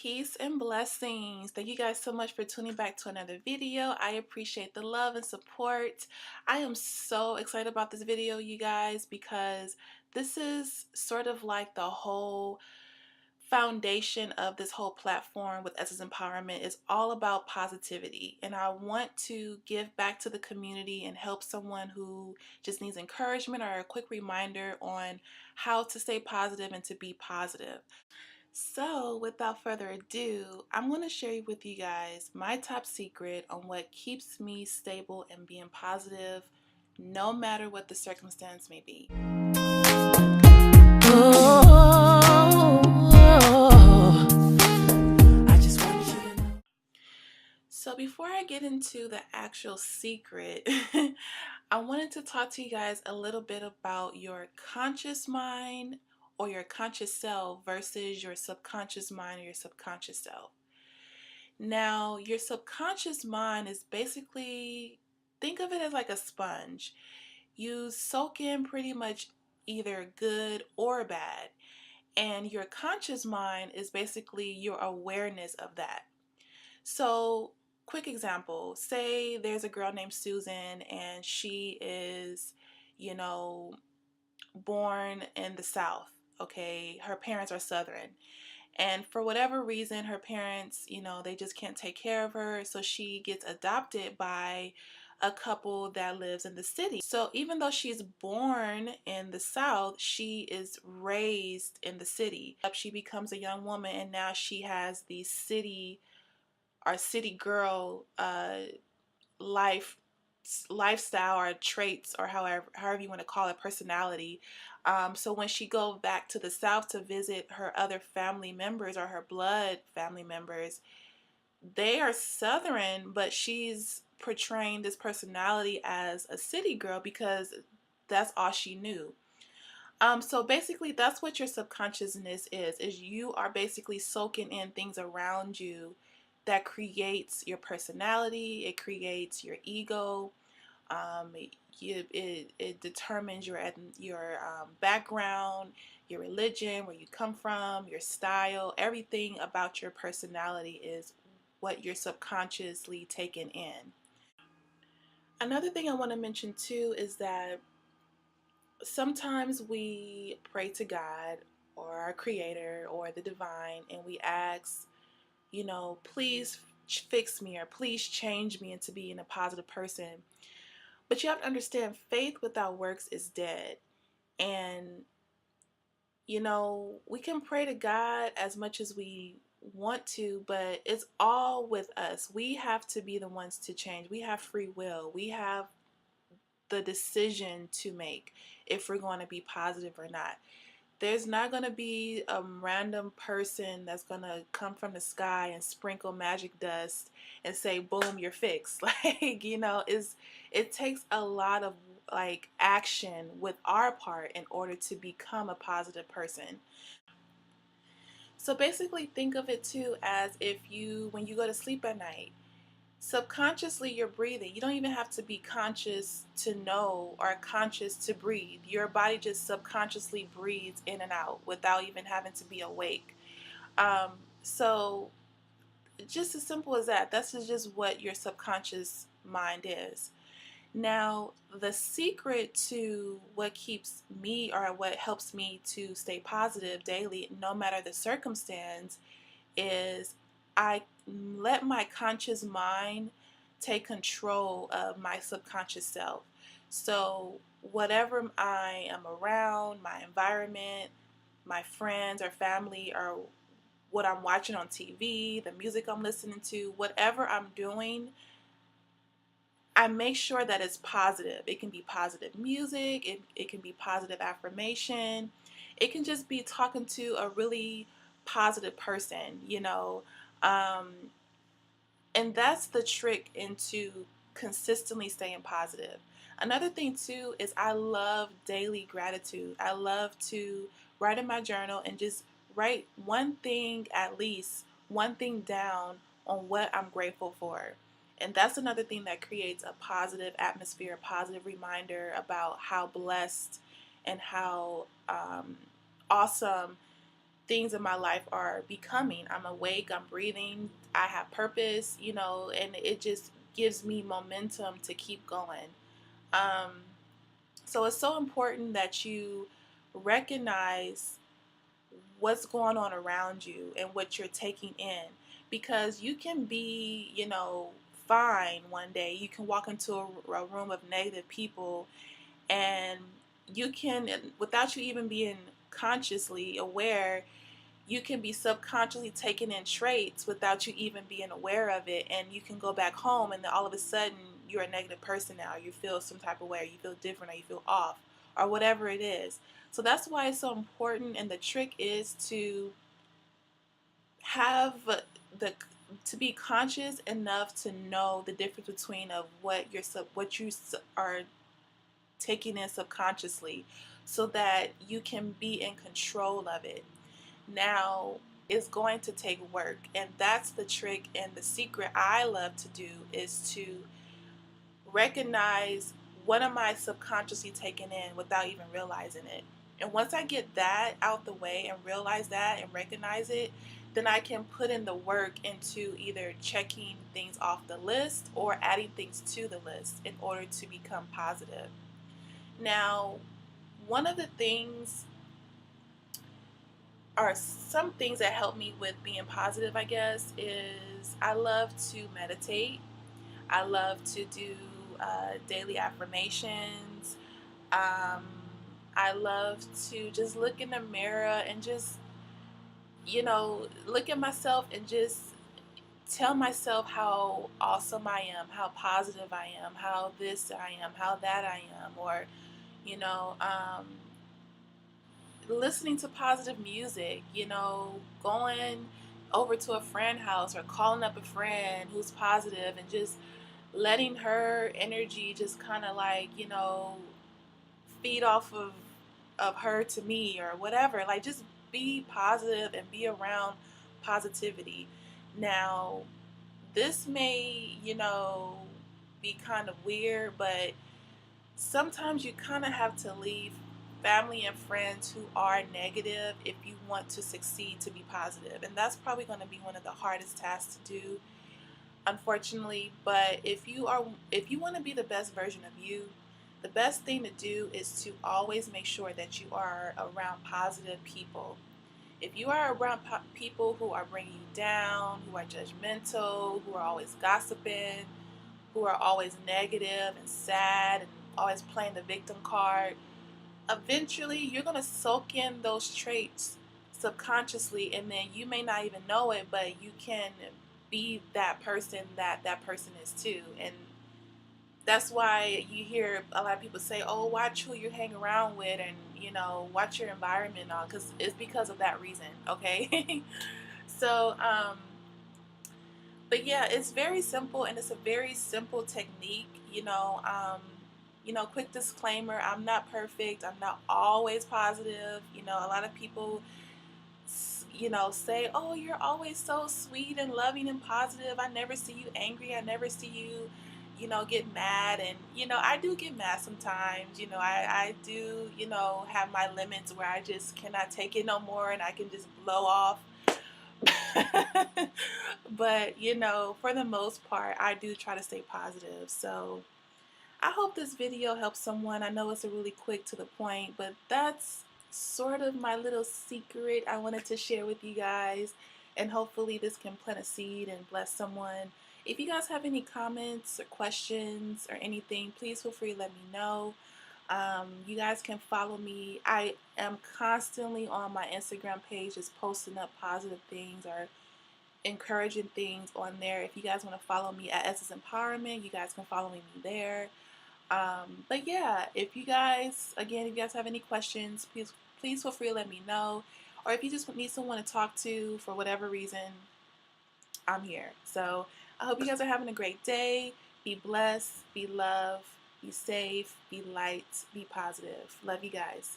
Peace and blessings. Thank you guys so much for tuning back to another video. I appreciate the love and support. I am so excited about this video, you guys, because this is sort of like the whole foundation of this whole platform with Essence Empowerment is all about positivity. And I want to give back to the community and help someone who just needs encouragement or a quick reminder on how to stay positive and to be positive. So, without further ado, I'm going to share with you guys my top secret on what keeps me stable and being positive no matter what the circumstance may be. So before I get into the actual secret, I wanted to talk to you guys a little bit about your conscious mind or your conscious self versus your subconscious mind or your subconscious self. Now, your subconscious mind is basically, think of it as like a sponge. You soak in pretty much either good or bad. And your conscious mind is basically your awareness of that. So, quick example, say there's a girl named Susan and she is, you know, born in the South, okay? Her parents are Southern. And for whatever reason, her parents, they just can't take care of her. So she gets adopted by a couple that lives in the city. So even though she's born in the South, she is raised in the city. She becomes a young woman and now she has the city girl lifestyle or traits or however you want to call it, personality. So when she goes back to the South to visit her other family members or her blood family members, they are Southern, but she's portraying this personality as a city girl because that's all she knew. So basically that's what your subconsciousness is you are basically soaking in things around you that creates your personality, it creates your ego, it determines your background, your religion, where you come from, your style, everything about your personality is what you're subconsciously taking in. Another thing I want to mention too is that sometimes we pray to God or our creator or the divine and we ask, please fix me or please change me into being a positive person. But you have to understand, faith without works is dead. And, we can pray to God as much as we want to, but it's all with us. We have to be the ones to change. We have free will. We have the decision to make if we're going to be positive or not. There's not going to be a random person that's going to come from the sky and sprinkle magic dust and say, boom, you're fixed. It takes a lot of action with our part in order to become a positive person. So basically think of it too as when you go to sleep at night, subconsciously you're breathing. You don't even have to be conscious to know or conscious to breathe. Your body just subconsciously breathes in and out without even having to be awake. So just as simple as that. That's just what your subconscious mind is. Now, the secret to what keeps me or what helps me to stay positive daily, no matter the circumstance, is I let my conscious mind take control of my subconscious self. So whatever I am around, my environment, my friends or family, or what I'm watching on TV, the music I'm listening to, whatever I'm doing, I make sure that it's positive. It can be positive music, it can be positive affirmation, it can just be talking to a really positive person, and that's the trick into consistently staying positive. Another thing too is I love daily gratitude. I love to write in my journal and just write one thing, at least one thing down on what I'm grateful for. And that's another thing that creates a positive atmosphere, a positive reminder about how blessed and how awesome things in my life are becoming. I'm awake, I'm breathing, I have purpose, you know, and it just gives me momentum to keep going. Um, so it's so important that you recognize what's going on around you and what you're taking in, because you can be, you know, fine one day. You can walk into a room of negative people, and you can, without you even being consciously aware, you can be subconsciously taking in traits without you even being aware of it, and you can go back home and then all of a sudden you're a negative person now. You feel some type of way, or you feel different, or you feel off, or whatever it is. So that's why it's so important, and the trick is to have the to be conscious enough to know the difference between of what you are taking in subconsciously, so that you can be in control of it. Now, it's going to take work, and that's the trick, and the secret I love to do is to recognize what am I subconsciously taking in without even realizing it. And once I get that out the way and realize that and recognize it, then I can put in the work into either checking things off the list or adding things to the list in order to become positive. Now, one of the things, or some things that help me with being positive, I guess, is I love to meditate. I love to do daily affirmations. Um, I love to just look in the mirror and just, you know, look at myself and just tell myself how awesome I am, how positive I am, how this I am, how that I am, or, you know, listening to positive music, you know, going over to a friend's house or calling up a friend who's positive and just letting her energy just kind of like, you know, feed off of her to me or whatever. Like, just be positive and be around positivity. Now, this may, you know, be kind of weird, but sometimes you kind of have to leave family and friends who are negative if you want to succeed to be positive. And that's probably going to be one of the hardest tasks to do, unfortunately. But if you want to be the best version of you, the best thing to do is to always make sure that you are around positive people. If you are around people who are bringing you down, who are judgmental, who are always gossiping, who are always negative and sad and always playing the victim card, eventually you're going to soak in those traits subconsciously, and then you may not even know it, but you can be that person that that person is too. And that's why you hear a lot of people say, oh, watch who you hang around with, and, you know, watch your environment and all, because it's because of that reason. Okay. So but yeah, it's very simple, and it's a very simple technique. Quick disclaimer: I'm not perfect. I'm not always positive. You know, a lot of people, say, "Oh, you're always so sweet and loving and positive. I never see you angry. I never see you, get mad." And I do get mad sometimes. I do, have my limits where I just cannot take it no more, and I can just blow off. But for the most part, I do try to stay positive. So I hope this video helps someone. I know it's a really quick to the point, but that's sort of my little secret I wanted to share with you guys, and hopefully this can plant a seed and bless someone. If you guys have any comments or questions or anything, please feel free to let me know. You guys can follow me. I am constantly on my Instagram page just posting up positive things or encouraging things on there. If you guys want to follow me at Essence Empowerment, you guys can follow me there. But yeah, if you guys have any questions, please feel free to let me know. Or if you just need someone to talk to for whatever reason, I'm here. So I hope you guys are having a great day. Be blessed, be loved, be safe, be light, be positive. Love you guys.